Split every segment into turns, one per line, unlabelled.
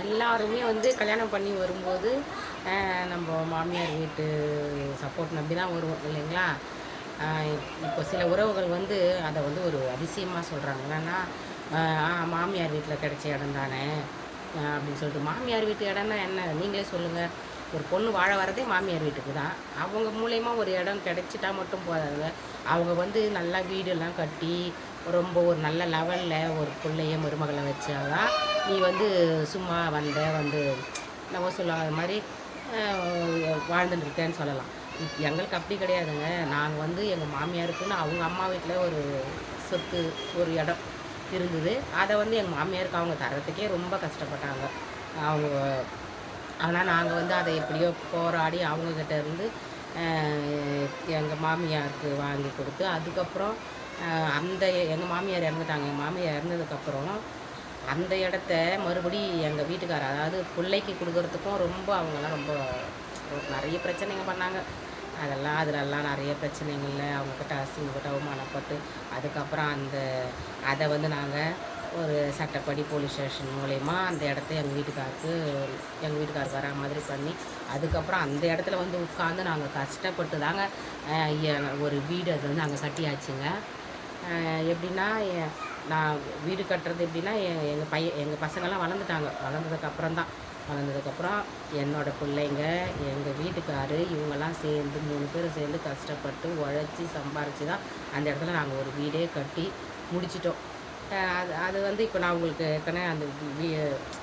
எல்லாருமே வந்து கல்யாணம் பண்ணி வரும்போது நம்ம மாமியார் வீட்டு சப்போர்ட் நம்பி தான் வருவோம் இல்லைங்களா? இப்போ சில உறவுகள் வந்து அதை வந்து ஒரு அதிசயமாக சொல்கிறாங்க. என்னென்னா, மாமியார் வீட்டில் கிடைச்ச இடம் தானே அப்படின்னு சொல்லிட்டு. மாமியார் வீட்டு இடம்னா என்ன நீங்களே சொல்லுங்கள். ஒரு பொண்ணு வாழ வரதே மாமியார் வீட்டுக்கு தான். அவங்க மூலயமா ஒரு இடம் கிடைச்சிட்டா மட்டும் போதாதுங்க. அவங்க வந்து நல்லா வீடெல்லாம் கட்டி ரொம்ப ஒரு நல்ல லெவலில் ஒரு பிள்ளைய மருமகளை வச்சாதான் நீ வந்து சும்மா வந்து நம்ம சொல்லாத மாதிரி வாழ்ந்துட்டு இருக்கேன்னு சொல்லலாம். எங்களுக்கு அப்படி கிடையாதுங்க. நாங்கள் வந்து எங்கள் மாமியாருக்குன்னு அவங்க அம்மா வீட்டில் ஒரு சொத்து ஒரு இடம் இருந்தது. அதை வந்து எங்கள் மாமியாருக்கு அவங்க தரத்துக்கே ரொம்ப கஷ்டப்பட்டாங்க அவங்க. ஆனால் நாங்கள் வந்து அதை எப்படியோ போராடி அவங்கக்கிட்ட இருந்து எங்கள் மாமியாருக்கு வாங்கி கொடுத்து, அதுக்கப்புறம் அந்த எங்கள் மாமியார் இறந்துட்டாங்க. எங்கள் மாமியார் இறந்ததுக்கப்புறம் அந்த இடத்த மறுபடி எங்கள் வீட்டுக்காரர், அதாவது பிள்ளைக்கு கொடுக்குறதுக்கும் ரொம்ப அவங்கெல்லாம் ரொம்ப நிறைய பிரச்சனைங்க பண்ணாங்க. அதிலெல்லாம் நிறைய பிரச்சனைகளில் அவங்கக்கிட்ட அசிங்கப்பட்டு அவமானப்பட்டு, அதுக்கப்புறம் அதை வந்து நாங்கள் ஒரு சட்டப்படி போலீஸ் ஸ்டேஷன் மூலயமா அந்த இடத்த எங்கள் வீட்டுக்காருக்கு வரா மாதிரி பண்ணி, அதுக்கப்புறம் அந்த இடத்துல வந்து உட்காந்து நாங்கள் கஷ்டப்பட்டு தாங்க ஒரு வீடு அது வந்து நாங்கள் கட்டியாச்சுங்க. எப்படின்னா, நான் வீடு கட்டுறது எப்படின்னா, எங்கள் பசங்கள்லாம் வளர்ந்துட்டாங்க. வளர்ந்ததுக்கப்புறம் என்னோடய பிள்ளைங்க, எங்கள் வீட்டுக்காரு இவங்கெல்லாம் சேர்ந்து 3 பேரும் சேர்ந்து கஷ்டப்பட்டு உழைச்சி சம்பாரித்து தான் அந்த இடத்துல நாங்கள் ஒரு வீடே கட்டி முடிச்சிட்டோம். அது வந்து இப்போ நான் உங்களுக்கு ஏற்கனவே அந்த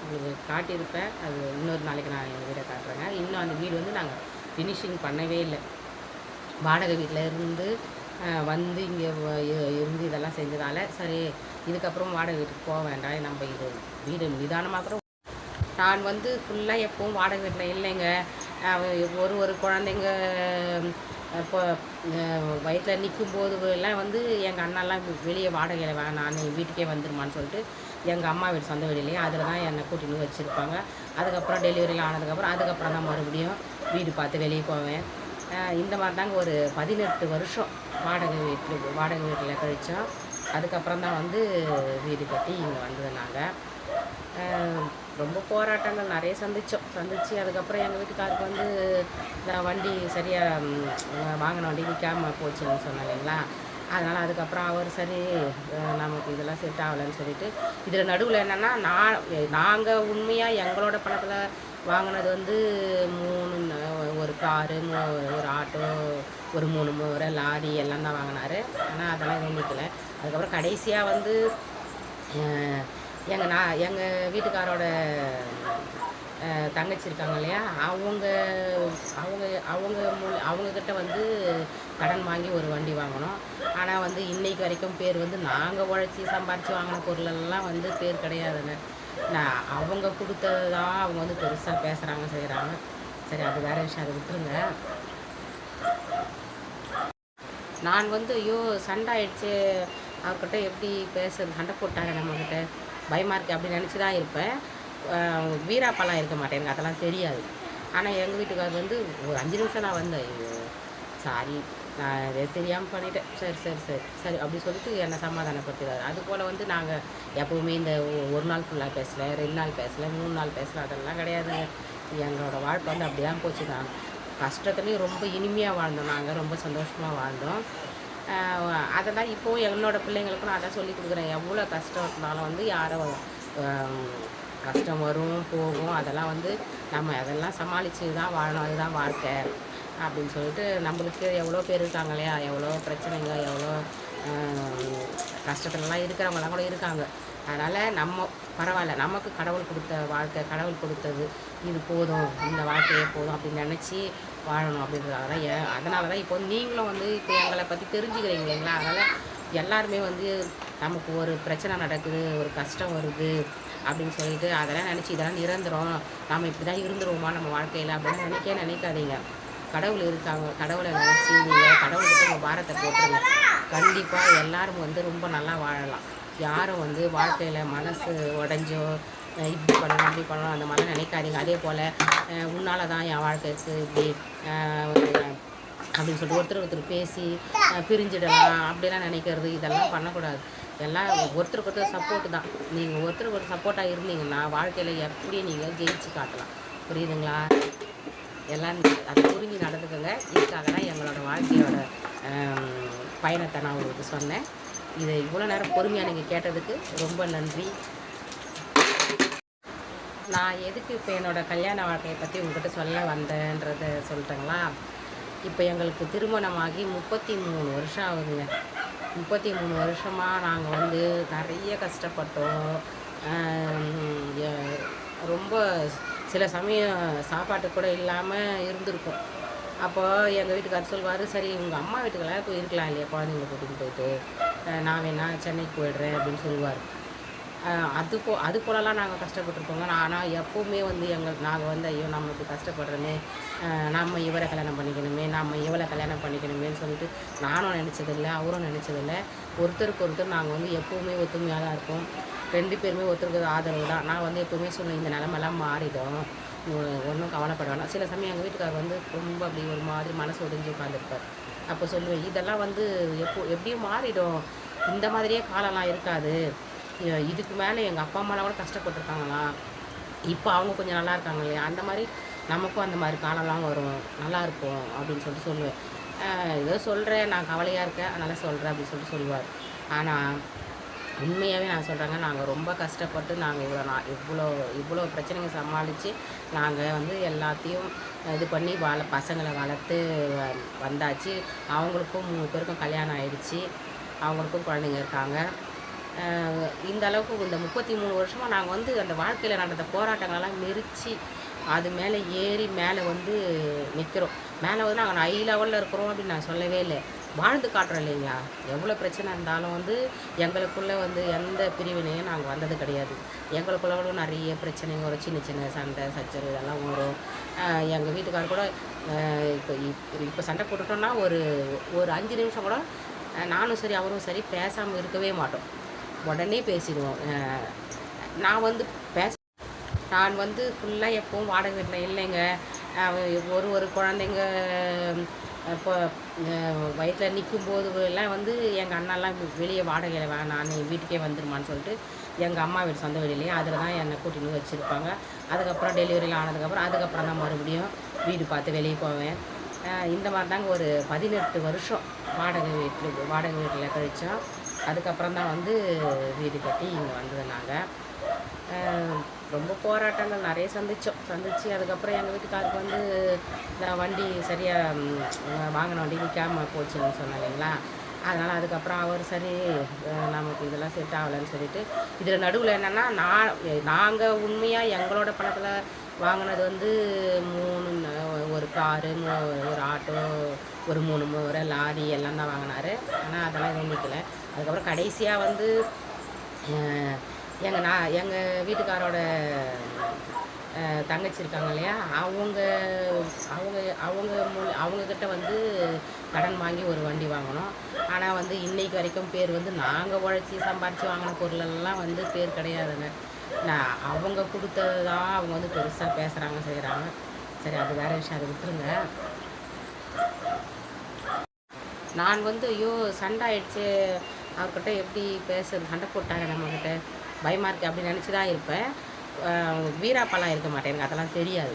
உங்களுக்கு காட்டியிருப்பேன். அது இன்னொரு நாளைக்கு நான் எங்கள் வீடை காட்டுறேங்க. இன்னும் அந்த வீடு வந்து நாங்கள் ஃபினிஷிங் பண்ணவே இல்லை. வாடகை வீட்டில் இருந்து வந்து இங்கே இருந்து இதெல்லாம் செஞ்சதால், சரி இதுக்கப்புறம் வாடகை வீட்டுக்கு போக வேண்டாம், நம்ம இது வீடு நிதானமாக கூட. நான் வந்து ஃபுல்லாக எப்பவும் வாடகை வீட்டில் இல்லைங்க. ஒரு குழந்தைங்க இப்போ வயிற்றில் நிற்கும்போது எல்லாம் வந்து எங்கள் அண்ணாலாம் வெளியே வாடகையில் நான் வீட்டுக்கே வந்துடுமான்னு சொல்லிட்டு எங்கள் அம்மா வீடு சொந்த வீடுலேயே அதில் தான் என்னை கூட்டின்னு வச்சுருப்பாங்க. அதுக்கப்புறம் டெலிவரியில் அதுக்கப்புறம் தான் மறுபடியும் வீடு பார்த்து வெளியே போவேன். இந்த மாதிரி தாங்க ஒரு 18 வருஷம் வாடகை வீட்டில் கழித்தோம். அதுக்கப்புறம் தான் வந்து வீடு கட்டி இங்கே வந்தது. நாங்கள் ரொம்ப போராட்டங்கள் நிறைய சந்தித்து அதுக்கப்புறம் எங்கள் வீட்டுக்காருக்கு வந்து வண்டி சரியாக வாங்கின வண்டி விற்காம போச்சுன்னு சொன்னேன் இல்லைங்களா? அதனால் அதுக்கப்புறம் அவர் சரி நமக்கு இதெல்லாம் செட் ஆகலைன்னு சொல்லிவிட்டு, இதில் நடுவில் என்னென்னா, நாங்கள் உண்மையாக எங்களோட பணத்தில் வாங்கினது வந்து 3 ஒரு காரு, ஒரு ஆட்டோ, ஒரு 3 முறை லாரி எல்லாம் தான் வாங்கினார். ஆனால் அதெல்லாம் வேண்டிக்கலை. அதுக்கப்புறம் கடைசியாக வந்து எங்கள் வீட்டுக்காரோட தங்கச்சி இருக்காங்க இல்லையா, அவங்கக்கிட்ட வந்து கடன் வாங்கி ஒரு வண்டி வாங்கினோம். ஆனால் வந்து இன்றைக்கு வரைக்கும் பேர் வந்து நாங்கள் உழைச்சி சம்பாரித்து வாங்கின பொருளெல்லாம் வந்து பேர் கிடையாதுங்க. அவங்க கொடுத்தது தான் அவங்க வந்து பெருசாக பேசுகிறாங்க செய்கிறாங்க. சரி, அது வேறு விஷயம், அதை விட்டுருங்க. நான் வந்து ஐயோ சண்டை ஆயிடுச்சு அவர்கிட்ட, எப்படி பேசுறது, சண்டை போட்டாங்க நம்மக்கிட்ட, பயமாக இருக்குது அப்படின்னு நினச்சி தான் இருப்பேன். வீராப்பெல்லாம் இருக்க மாட்டேன், எனக்கு அதெல்லாம் தெரியாது. ஆனால் எங்கள் வீட்டுக்காரர் வந்து ஒரு 5 நிமிஷம் நான் வந்தேன், சாரி நான் இதை தெரியாமல் பண்ணிட்டேன், சரி சரி சரி சரி அப்படி சொல்லிட்டு என்னை சமாதானப்படுத்துகிறார். அதுபோல் வந்து நாங்கள் எப்போவுமே இந்த ஒரு நாள் ஃபுல்லாக பேசலை, 2 நாள் பேசலை, 3 நாள் பேசலை, அதெல்லாம் கிடையாது. எங்களோட வாழ்க்கை வந்து அப்படி தான் போச்சு. தான் கஷ்டத்துலேயும் ரொம்ப இனிமையாக வாழ்ந்தோம், நாங்கள் ரொம்ப சந்தோஷமாக வாழ்ந்தோம். அதெல்லாம் இப்போவும் என்னோடய பிள்ளைங்களுக்கும் நான் அதான் சொல்லி கொடுக்குறேன். எவ்வளோ கஷ்டம் இருந்தாலும் வந்து கஷ்டம் வரும் போகும், அதெல்லாம் வந்து நம்ம அதெல்லாம் சமாளித்து தான் வாழணும், அதுதான் வாழ்க்கை அப்படின்னு சொல்லிட்டு. நம்மளுக்கு எவ்வளோ பேர் இருக்காங்க இல்லையா, எவ்வளோ பிரச்சனைங்க, எவ்வளோ கஷ்டத்துலலாம் இருக்கிறவங்களாம் கூட இருக்காங்க. அதனால் நம்ம பரவாயில்ல, நமக்கு கடவுள் கொடுத்த வாழ்க்கை, கடவுள் கொடுத்தது இது போதும், இந்த வாழ்க்கையே போதும் அப்படின்னு நினச்சி வாழணும் அதனால தான் இப்போ நீங்களும் வந்து இப்போ எங்களை பற்றி தெரிஞ்சுக்கிறீங்க இல்லைங்களா? அதனால் எல்லாருமே வந்து நமக்கு ஒரு பிரச்சனை நடக்குது, ஒரு கஷ்டம் வருது அப்படின்னு சொல்லிட்டு அதெல்லாம் நினச்சி இதெல்லாம் நிரந்தரம், நம்ம இப்படி தான் இருந்துருவோமா நம்ம வாழ்க்கையில் அப்படின்னு நினைக்காதீங்க. கடவுள் இருக்காங்க, கடவுளை நினச்சி நீங்கள் கடவுள்கிட்ட உங்கள் பாரத்தை போட்டுருங்க. கண்டிப்பாக எல்லோரும் வந்து ரொம்ப நல்லா வாழலாம். யாரும் வந்து வாழ்க்கையில் மனசு உடஞ்சோ இப்படி பண்ணணும் அப்படி பண்ணணும் அந்த மாதிரிலாம் நினைக்காதீங்க. அதே போல் உன்னால் தான் என் வாழ்க்கைக்கு இப்படி அப்படின்னு சொல்லிட்டு ஒருத்தர் பேசி பிரிஞ்சிடலாம் அப்படிலாம் நினைக்கிறது இதெல்லாம் பண்ணக்கூடாது. எல்லாம் ஒருத்தருக்கு ஒருத்தர் சப்போர்ட்டு தான். நீங்கள் ஒருத்தருக்கு ஒரு சப்போர்ட்டாக இருந்தீங்கன்னா வாழ்க்கையில் எப்படி நீங்கள் ஜெயிச்சு காட்டலாம். புரியுதுங்களா? எல்லாம் அதை புரிஞ்சு நடந்துக்கோங்க. இதுக்காக தான் எங்களோட வாழ்க்கையோட பயணத்தை நான் உங்களுக்கு சொன்னேன். இதை இவ்வளோ நேரம் பொறுமையாக நீங்கள் கேட்டதுக்கு ரொம்ப நன்றி. நான் எதுக்கு இப்போ என்னோடய கல்யாண வாழ்க்கையை பற்றி உங்கள்கிட்ட சொல்ல வந்தேன்றதை சொல்லிட்டேங்களா? இப்போ எங்களுக்கு திருமணமாகி 33 வருஷம் ஆகுதுங்க. 33 வருஷமாக நாங்கள் வந்து நிறைய கஷ்டப்பட்டோம். ரொம்ப சில சமயம் சாப்பாட்டு கூட இல்லாமல் இருந்திருக்கும். அப்போது எங்கள் வீட்டுக்காரர் சொல்வார், சரி உங்கள் அம்மா வீட்டுக்கெல்லாம் போய் இருக்கலாம் இல்லையா, குழந்தைங்களை கூட்டிகிட்டு போயிட்டு நான் வேணா சென்னைக்கு போயிடுறேன் அப்படின்னு சொல்லுவார். அது போலலாம் நாங்கள் கஷ்டப்பட்டுருக்கோங்க. ஆனால் எப்போவுமே வந்து நாங்கள் வந்து ஐயோ நம்ம இப்படி கஷ்டப்படுறோமே, நம்ம இவரை கல்யாணம் பண்ணிக்கணுமே, நம்ம இவளை கல்யாணம் பண்ணிக்கணுமேன்னு சொல்லிட்டு நானும் நினச்சதில்லை, அவரும் நினச்சதில்லை. ஒருத்தருக்கு ஒருத்தர் நாங்கள் வந்து எப்போவுமே ஒத்துமையாக தான் இருக்கோம். 2 பேருமே ஒருத்தருக்கு ஆதரவு தான். நான் வந்து எப்போவுமே சொல்லுவேன், இந்த நிலமெல்லாம் மாறிடும், ஒன்றும் கவலைப்பட வேணாம். சில சமயம் எங்கள் வீட்டுக்காரர் வந்து ரொம்ப அப்படி ஒரு மாதிரி மனசு ஒடிஞ்சு உட்காந்துருப்பார். அப்போ சொல்லுவேன், இதெல்லாம் வந்து எப்படியும் மாறிடும், இந்த மாதிரியே காலம்லாம் இருக்காது, இதுக்கு மேலே எங்கள் அப்பா அம்மாலாம் கூட கஷ்டப்பட்டுருக்காங்களா, இப்போ அவங்க கொஞ்சம் நல்லா இருக்காங்க இல்லையா, அந்த மாதிரி நமக்கும் அந்த மாதிரி காலம்லாம் வரும், நல்லா இருக்கும் அப்படின்னு சொல்லிட்டு சொல்லுவேன். ஏதோ சொல்கிறேன், நான் கவலையாக இருக்கேன் அதனால் சொல்கிறேன் அப்படின்னு சொல்லிட்டு சொல்லுவார். ஆனால் உண்மையாகவே நான் சொல்கிறேங்க, நாங்கள் ரொம்ப கஷ்டப்பட்டு நாங்கள் இவ்வளோ பிரச்சனைங்க சமாளித்து நாங்கள் வந்து எல்லாத்தையும் இது பண்ணி பசங்களை வளர்த்து வந்தாச்சு. அவங்களுக்கும் 3 பேருக்கும் கல்யாணம் ஆகிடுச்சி, அவங்களுக்கும் குழந்தைங்க இருக்காங்க. இந்த அளவுக்கு இந்த 33 வருஷமாக நாங்கள் வந்து அந்த வாழ்க்கையில் நடந்த போராட்டங்களெல்லாம் மெரித்து அது மேலே ஏறி மேலே வந்து நிற்கிறோம். மேலே வந்து நாங்கள் ஹை லெவலில் இருக்கிறோம் அப்படின்னு நான் சொல்லவே இல்லை, வாழ்ந்து காட்டுறோம் இல்லைங்களா. எவ்வளோ பிரச்சனை இருந்தாலும் வந்து எங்களுக்குள்ளே வந்து எந்த பிரிவினையும் நாங்கள் வந்தது கிடையாது. எங்களுக்குள்ள கூட நிறைய பிரச்சனைங்க வரும், சின்ன சின்ன சண்டை சச்சரவு இதெல்லாம் வரும். எங்கள் வீட்டுக்காரர் கூட இப்போ சண்டை போட்டுட்டோன்னா ஒரு 5 நிமிஷம் கூட நானும் சரி அவரும் சரி பேசாமல் இருக்கவே மாட்டோம், உடனே பேசிடுவோம். நான் வந்து ஃபுல்லாக எப்பவும் வாடகை வீட்டில் இல்லைங்க. ஒரு குழந்தைங்க இப்போ வயிற்றில் நிற்கும்போது எல்லாம் வந்து எங்கள் அண்ணாலாம் வெளியே வாடகையில் வேணாம் நீ வீட்டுக்கே வந்துருமான்னு சொல்லிட்டு எங்கள் அம்மா வீடு சொந்த வீடுலேயே அதில் தான் என்னை கூட்டின்னு வச்சுருப்பாங்க. அதுக்கப்புறம் டெலிவரியில் அதுக்கப்புறம் தான் மறுபடியும் வீடு பார்த்து வெளியே போவேன். இந்த மாதிரி தாங்க ஒரு 18 வருஷம் வாடகை வீட்டில் கழித்தோம். அதுக்கப்புறம் தான் வந்து வீடு கட்டி இங்கே வந்தது. நாங்கள் ரொம்ப போராட்டங்கள் நிறைய சந்தித்து அதுக்கப்புறம் எங்கள் வீட்டுக்காருக்கு வந்து வண்டி சரியாக வாங்கின வண்டி நிற்காமல் போச்சுன்னு சொன்னேன் இல்லைங்களா. அதனால் அதுக்கப்புறம் அவர் சரி நமக்கு இதெல்லாம் செட் ஆகலைன்னு சொல்லிட்டு இதில் நடுவில் என்னென்னா நாங்கள் உண்மையாக எங்களோட பணத்தில் வாங்கினது வந்து 3 ஒரு காரு, ஒரு ஆட்டோ, ஒரு 3 முறை லாரி எல்லாம் தான் வாங்கினார். ஆனால் அதெல்லாம் எதுவும் நிற்கலை. அதுக்கப்புறம் கடைசியாக வந்து எங்கள் வீட்டுக்காரோட தங்கச்சி இருக்காங்க இல்லையா, அவங்கக்கிட்ட வந்து கடன் வாங்கி ஒரு வண்டி வாங்கினோம். ஆனால் வந்து இன்றைக்கு வரைக்கும் பேர் வந்து நாங்கள் உழைச்சி சம்பாரித்து வாங்கின பொருளெல்லாம் வந்து பேர் கிடையாதுங்க. அவங்க கொடுத்தது தான் அவங்க வந்து பெருசாக பேசுகிறாங்க செய்கிறாங்க. சரி அது வேறு விஷயம், அதை விட்டுருங்க. நான் வந்து ஐயோ சண்டை ஆயிடுச்சு அவர்கிட்ட எப்படி பேசுறது, சண்டை போட்டாங்க நம்மக்கிட்ட, பயமாக இருக்குது அப்படின்னு நினச்சி தான் இருப்பேன். வீராப்பெல்லாம் இருக்க மாட்டேன், எனக்கு அதெல்லாம் தெரியாது.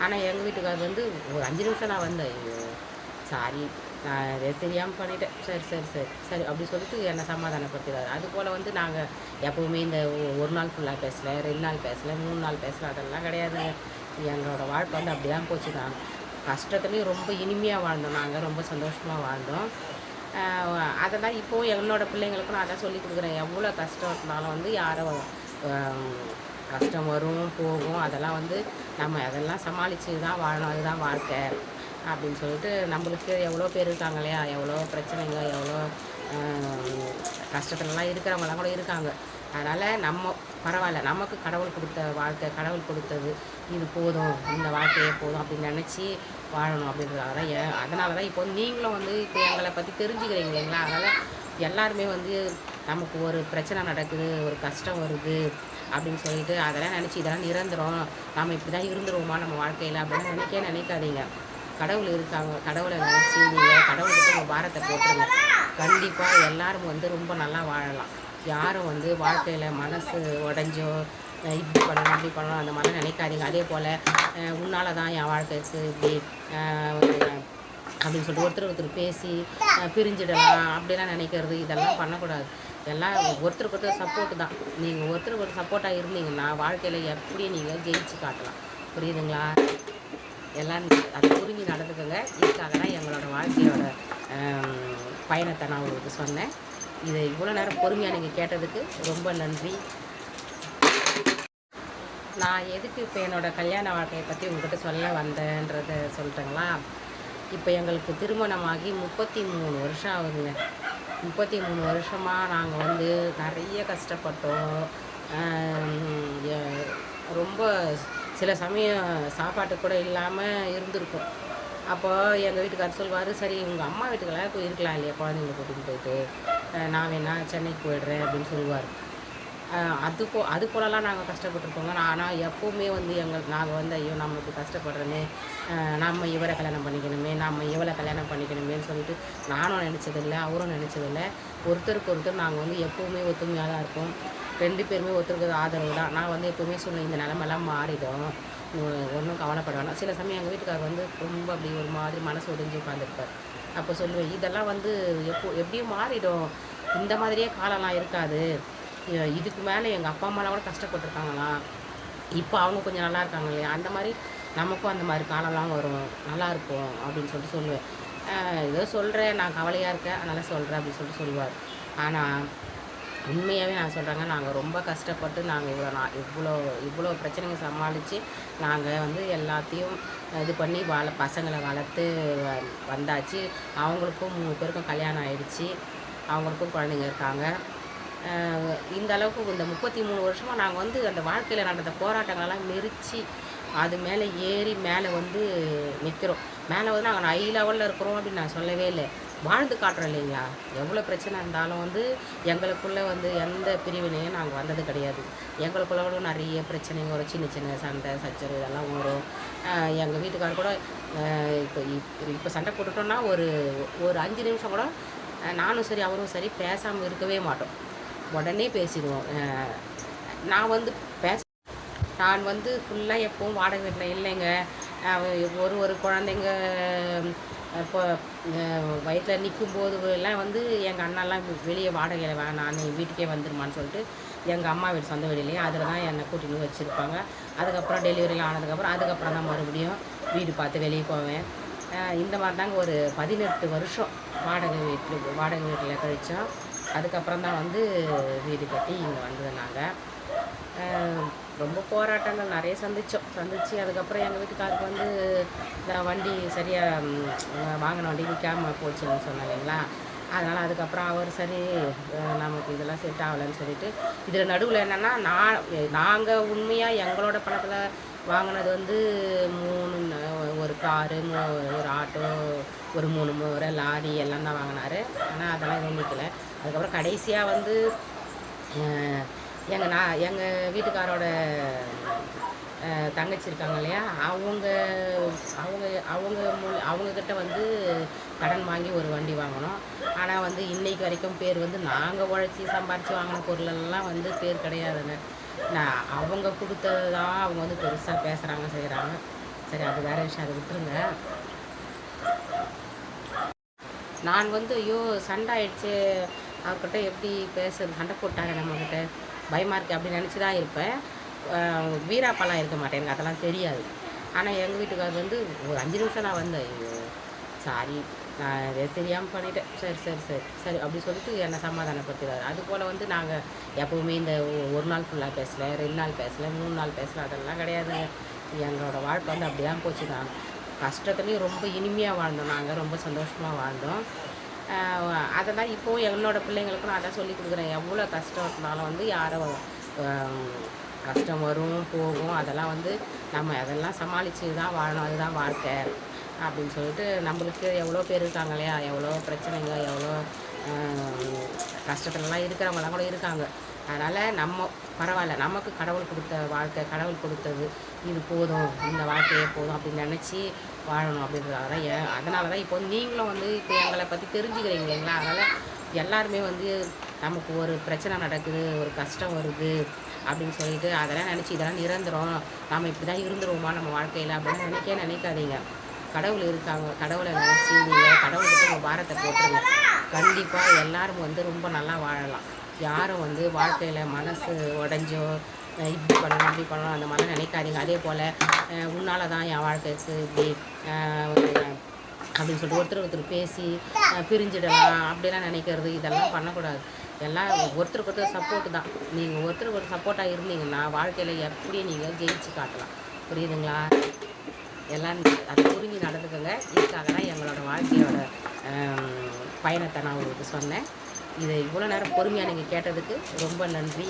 ஆனால் எங்கள் வீட்டுக்காரர் வந்து ஒரு 5 நிமிஷம் நான் வந்தேன், ஐயோ சாரி நான் இதை தெரியாமல் பண்ணிட்டேன், சரி சரி சரி சரி அப்படி சொல்லிட்டு என்னை சமாதானப்படுத்திடுறாரு. அதுபோல் வந்து நாங்கள் எப்போவுமே இந்த ஒரு நாள் ஃபுல்லாக பேசலை, 2 நாள் பேசலை, 3 நாள் பேசலை, அதெல்லாம் கிடையாது. எங்களோட வாழ்க்கை வந்து அப்படி தான் போச்சு. நான் கஷ்டத்துலேயும் ரொம்ப இனிமையாக வாழ்ந்தோம், நாங்கள் ரொம்ப சந்தோஷமாக வாழ்ந்தோம். அதை தான் இப்போது என்னோடய பிள்ளைங்களுக்கும் நான் அதான் சொல்லி கொடுக்குறேன். எவ்வளோ கஷ்டம் இருந்தாலும் வந்து யாரும் கஷ்டம் வரும் போகும், அதெல்லாம் வந்து நம்ம அதெல்லாம் சமாளித்து தான் வாழணும், அதுதான் வாழ்க்கை அப்படின்னு சொல்லிட்டு நம்மளுக்கு எவ்வளோ பேர் இருக்காங்க இல்லையா, எவ்வளோ பிரச்சனைங்க, எவ்வளோ கஷ்டத்துலலாம் இருக்கிறவங்களாம் கூட இருக்காங்க. அதனால் நம்ம பரவாயில்ல, நமக்கு கடவுள் கொடுத்த வாழ்க்கை, கடவுள் கொடுத்தது இது போதும், இந்த வாழ்க்கையே போதும் அப்படின்னு நினச்சி வாழணும் அதனால தான் இப்போ நீங்களும் வந்து இப்போ எங்களை பற்றி தெரிஞ்சுக்கிறீங்க இல்லைங்களா. அதனால் எல்லாருமே வந்து நமக்கு ஒரு பிரச்சனை நடக்குது, ஒரு கஷ்டம் வருது அப்படின்னு சொல்லிட்டு அதெல்லாம் நினச்சி இதெல்லாம் நிரந்தரம், நம்ம இப்படி தான் இருந்துருவோமா நம்ம வாழ்க்கையில் அப்படின்னு நினைக்காதீங்க. கடவுள் இருக்காங்க, கடவுளை நினச்சி நீங்கள் கடவுள்கிட்ட உங்கள் பாரத்தை போட்டுருங்க. கண்டிப்பாக எல்லோரும் வந்து ரொம்ப நல்லா வாழலாம். யாரும் வந்து வாழ்க்கையில் மனசு உடஞ்சோ இப்படி பண்ணணும் அப்படி பண்ணணும் அந்த மாதிரிலாம் நினைக்காதீங்க. அதே போல் உன்னால் தான் என் வாழ்க்கைக்கு இப்படி அப்படின்னு சொல்லிட்டு ஒருத்தர் பேசி பிரிஞ்சிடலாம் அப்படிலாம் நினைக்கிறது இதெல்லாம் பண்ணக்கூடாது. எல்லாம் ஒருத்தருக்கு ஒருத்தர் சப்போர்ட்டு தான். நீங்கள் ஒருத்தருக்கு ஒருத்தர் சப்போர்ட்டாக இருந்தீங்கன்னா வாழ்க்கையில் எப்படி நீங்கள் ஜெயிச்சு காட்டலாம். புரியுதுங்களா? எல்லாம் அதை புரிஞ்சு நடந்துக்கோங்க. இதுக்காக தான் எங்களோட வாழ்க்கையோட பயணத்தை நான் உங்களுக்கு சொன்னேன். இதை இவ்வளோ நேரம் பொறுமையாக நீங்கள் கேட்டதுக்கு ரொம்ப நன்றி. நான் எதுக்கு இப்போ என்னோடய கல்யாண வாழ்க்கையை பற்றி உங்கள்கிட்ட சொல்ல வந்தேன்றதை சொல்லிட்டேங்களா? இப்போ எங்களுக்கு திருமணமாகி 33 வருஷம் ஆகுதுங்க. 33 வருஷமாக நாங்கள் வந்து நிறைய கஷ்டப்பட்டோம். ரொம்ப சில சமயம் சாப்பாட்டு கூட இல்லாமல் இருந்திருக்கும். அப்போ எங்கள் வீட்டுக்காரர் சொல்வார், சரி உங்கள் அம்மா வீட்டுக்கெல்லாம் போய் இருக்கலாம் இல்லையா, குழந்தைங்கள கூட்டிகிட்டு போயிட்டு நான் வேணா சென்னைக்கு போயிடுறேன் அப்படின்னு சொல்லுவார். அது போலலாம் நாங்கள் கஷ்டப்பட்டுருக்கோங்க. ஆனால் எப்போவுமே வந்து நாங்கள் வந்து ஐயோ நம்ம இப்படி கஷ்டப்படுறோமே, நம்ம இவரை கல்யாணம் பண்ணிக்கணுமே, நம்ம இவளை கல்யாணம் பண்ணிக்கணுமேன்னு சொல்லிட்டு நானும் நினச்சதில்லை, அவரும் நினச்சதில்லை. ஒருத்தருக்கு ஒருத்தர் நாங்கள் வந்து எப்போவுமே ஒத்துமையாக தான் இருப்போம். 2 பேருமே ஒருத்தருக்கு ஆதரவு தான். நான் வந்து எப்போவுமே சொல்லுவேன், இந்த நிலமெல்லாம் மாறிடும், ஒன்றும் கவலைப்பட வேணாம். சில சமயம் எங்கள் வீட்டுக்காரர் வந்து ரொம்ப அப்படி ஒரு மாதிரி மனசு ஒடிஞ்சு உட்காந்துருப்பார். அப்போ சொல்லுவேன், இதெல்லாம் வந்து எப்படியும் மாறிடும், இந்த மாதிரியே காலம்லாம் இருக்காது, இதுக்கு மேலே எங்கள் அப்பா அம்மாலாம் கூட கஷ்டப்பட்டுருக்காங்களாம், இப்போ அவங்க கொஞ்சம் நல்லா இருக்காங்க இல்லையா, அந்த மாதிரி நமக்கும் அந்த மாதிரி காலம்லாம் வரும், நல்லாயிருக்கும் அப்படின்னு சொல்லிட்டு சொல்லுவேன். ஏதோ சொல்கிறேன், நான் கவலையாக இருக்கேன் அதனால் சொல்கிறேன் அப்படின்னு சொல்லிட்டு சொல்லுவார். ஆனால் உண்மையாகவே நான் சொல்கிறேங்க, நாங்கள் ரொம்ப கஷ்டப்பட்டு நாங்கள் இவ்வளோ பிரச்சனைங்க சமாளித்து நாங்கள் வந்து எல்லாத்தையும் இது பண்ணி பசங்களை வளர்த்து வந்தாச்சு. அவங்களுக்கும் 3 பேருக்கும் கல்யாணம் ஆகிடுச்சி, அவங்களுக்கும் குழந்தைங்க இருக்காங்க. இந்த அளவுக்கு இந்த 33 வருஷமாக நாங்கள் வந்து அந்த வாழ்க்கையில் நடந்த போராட்டங்களெல்லாம் நெரிச்சு அது மேலே ஏறி மேலே வந்து நிற்கிறோம். மேலே வந்து நாங்கள் ஹை லெவலில் இருக்கிறோம் அப்படின்னு நான் சொல்லவே இல்லை, வாழ்ந்து காட்டுறோம் இல்லைங்களா. எவ்வளோ பிரச்சனை இருந்தாலும் வந்து எங்களுக்குள்ளே வந்து எந்த பிரிவினையும் நாங்கள் வந்தது கிடையாது. எங்களுக்குள்ள கூட நிறைய பிரச்சனைங்க வரும், சின்ன சின்ன சண்டை சச்சரவு இதெல்லாம் வரும். எங்கள் வீட்டுக்காரர் கூட இப்போ சண்டை போட்டுட்டோன்னா ஒரு 5 நிமிஷம் கூட நானும் சரி அவரும் சரி பேசாமல் இருக்கவே மாட்டோம், உடனே பேசிடுவோம். நான் வந்து ஃபுல்லாக எப்பவும் வாடகை வீட்டில் இல்லைங்க. ஒரு குழந்தைங்க இப்போ வயிற்றில் நிற்கும்போது எல்லாம் வந்து எங்கள் அண்ணாலாம் வெளியே வாடகையில் வேணாம் நீ வீட்டுக்கே வந்துடுமான்னு சொல்லிட்டு எங்கள் அம்மா வீடு சொந்த வீடுலேயே அதில் தான் என்னை கூட்டின்னு வச்சுருப்பாங்க. அதுக்கப்புறம் டெலிவரிலாம் அதுக்கப்புறம் தான் மறுபடியும் வீடு பார்த்து வெளியே போவேன். இந்த மாதிரி தாங்க ஒரு 18 வருஷம் வாடகை வீட்டில் கழித்தோம். அதுக்கப்புறம் தான் வந்து வீடு கட்டி இங்கே வந்தது. நாங்கள் ரொம்ப போராட்டங்கள் நிறைய சந்தித்து அதுக்கப்புறம் எங்கள் வீட்டுக்காருக்கு வந்து இந்த வண்டி சரியாக வாங்கின வண்டி விற்காமல் போச்சுன்னு சொன்னாங்க இல்லைங்களா. அதனால் அதுக்கப்புறம் அவர் சரி நமக்கு இதெல்லாம் செட் ஆகலைன்னு சொல்லிட்டு இதில் நடுவில் என்னென்னா நாங்கள் உண்மையாக எங்களோட பணத்தில் வாங்கினது வந்து 3 ஒரு காரு, ஒரு ஆட்டோ, ஒரு 3 லாரி எல்லாம் தான் வாங்கினார். ஆனால் அதெல்லாம் எதுவும் நிற்கலை. அதுக்கப்புறம் கடைசியாக வந்து எங்கள் வீட்டுக்காரோட தங்கச்சி இருக்காங்க இல்லையா, அவங்கக்கிட்ட வந்து கடன் வாங்கி ஒரு வண்டி வாங்கினோம். ஆனால் வந்து இன்றைக்கு வரைக்கும் பேர் வந்து நாங்கள் உழைச்சி சம்பாரித்து வாங்கின பொருளெல்லாம் வந்து பேர் கிடையாதுங்க. அவங்க கொடுத்தது தான் அவங்க வந்து பெருசாக பேசுகிறாங்க செய்கிறாங்க. சரி அது வேறு விஷயம், அதை விட்டுருங்க. நான் வந்து ஐயோ சண்டை ஆயிடுச்சு அவர்கிட்ட எப்படி பேசுறது, சண்டை போட்டாங்க நம்மக்கிட்ட பயமாக இருக்குது அப்படின்னு நினச்சி தான் இருப்பேன். வீராப்பெல்லாம் இருக்க மாட்டேன், எனக்கு அதெல்லாம் தெரியாது. ஆனால் எங்கள் வீட்டுக்காரர் வந்து ஒரு 5 நிமிஷம் நான் வந்தேன், ஐயோ சாரி நான் இதை தெரியாமல் பண்ணிட்டேன், சரி அப்படி சொல்லிட்டு என்னை சமாதானப்படுத்துகிறார். அதுபோல் வந்து நாங்கள் எப்போவுமே இந்த ஒரு நாள் ஃபுல்லாக பேசலை, 2 நாள் பேசலை, 3 நாள் பேசலை, அதெல்லாம் கிடையாதுங்க. எங்களோட வாழ்க்கை வந்து அப்படி தான் போச்சு. தான் கஷ்டத்துலேயும் ரொம்ப இனிமையாக வாழ்ந்தோம், நாங்கள் ரொம்ப சந்தோஷமாக வாழ்ந்தோம். அதை தான் இப்போவும் என்னோடய பிள்ளைங்களுக்கும் நான் அதான் சொல்லி கொடுக்குறேன். எவ்வளோ கஷ்டம் இருந்தாலும் வந்து யாரோ கஷ்டம் வரும் போகும், அதெல்லாம் வந்து நம்ம அதெல்லாம் சமாளித்து தான் வாழணும், அதுதான் வாழ்க்கை அப்படின்னு சொல்லிட்டு நம்மளுக்கு எவ்வளோ பேர் இருக்காங்க இல்லையா, எவ்வளோ பிரச்சனைங்க எவ்வளோ கஷ்டத்துலலாம் இருக்கிறவங்களாம் கூட இருக்காங்க. அதனால் நம்ம பரவாயில்ல, நமக்கு கடவுள் கொடுத்த வாழ்க்கை, கடவுள் கொடுத்தது இது போதும், இந்த வாழ்க்கையே போதும் அப்படின்னு நினச்சி வாழணும் அப்படின்றதால தான் அதனால தான் இப்போ நீங்களும் வந்து இப்போ எங்களை பற்றி தெரிஞ்சுக்கிறீங்க இல்லைங்களா? அதனால் எல்லாருமே வந்து நமக்கு ஒரு பிரச்சனை நடக்குது, ஒரு கஷ்டம் வருது அப்படின்னு சொல்லிட்டு அதெல்லாம் நினச்சி இதெல்லாம் நிரந்தரம், நம்ம இப்படி தான் இருந்துருவோமா நம்ம வாழ்க்கையில் அப்படின்னு நினைக்காதீங்க. கடவுள் இருக்காங்க, கடவுளை நினச்சி நீங்கள் கடவுள்கிட்ட உங்கள் பாரத்தை போட்டுருங்க. கண்டிப்பாக எல்லாரும் வந்து ரொம்ப நல்லா வாழலாம். யாரும் வந்து வாழ்க்கையில் மனசு உடஞ்சோ இப்படி பண்ணணும் அப்படி பண்ணணும் அந்த மாதிரிலாம் நினைக்காதீங்க. அதே போல் உன்னால் தான் என் வாழ்க்கைக்கு இப்படி அப்படின்னு சொல்லிட்டு ஒருத்தர் பேசி பிரிஞ்சிடலாம் அப்படிலாம் நினைக்கிறது இதெல்லாம் பண்ணக்கூடாது. எல்லாம் ஒருத்தருக்கு ஒருத்தர் சப்போர்ட்டு தான். நீங்கள் ஒருத்தருக்கு ஒரு சப்போர்ட்டாக இருந்தீங்கன்னா வாழ்க்கையில் எப்படி நீங்கள் ஜெயிச்சு காட்டலாம். புரியுதுங்களா? எல்லாம் அதை புரிஞ்சு நடந்துக்கோங்க. இதுக்காக தான் எங்களோட வாழ்க்கையோட பயணத்தை நான் உங்களுக்கு சொன்னேன். இதை இவ்வளோ நேரம் பொறுமையாக நீங்கள் கேட்டதுக்கு ரொம்ப நன்றி.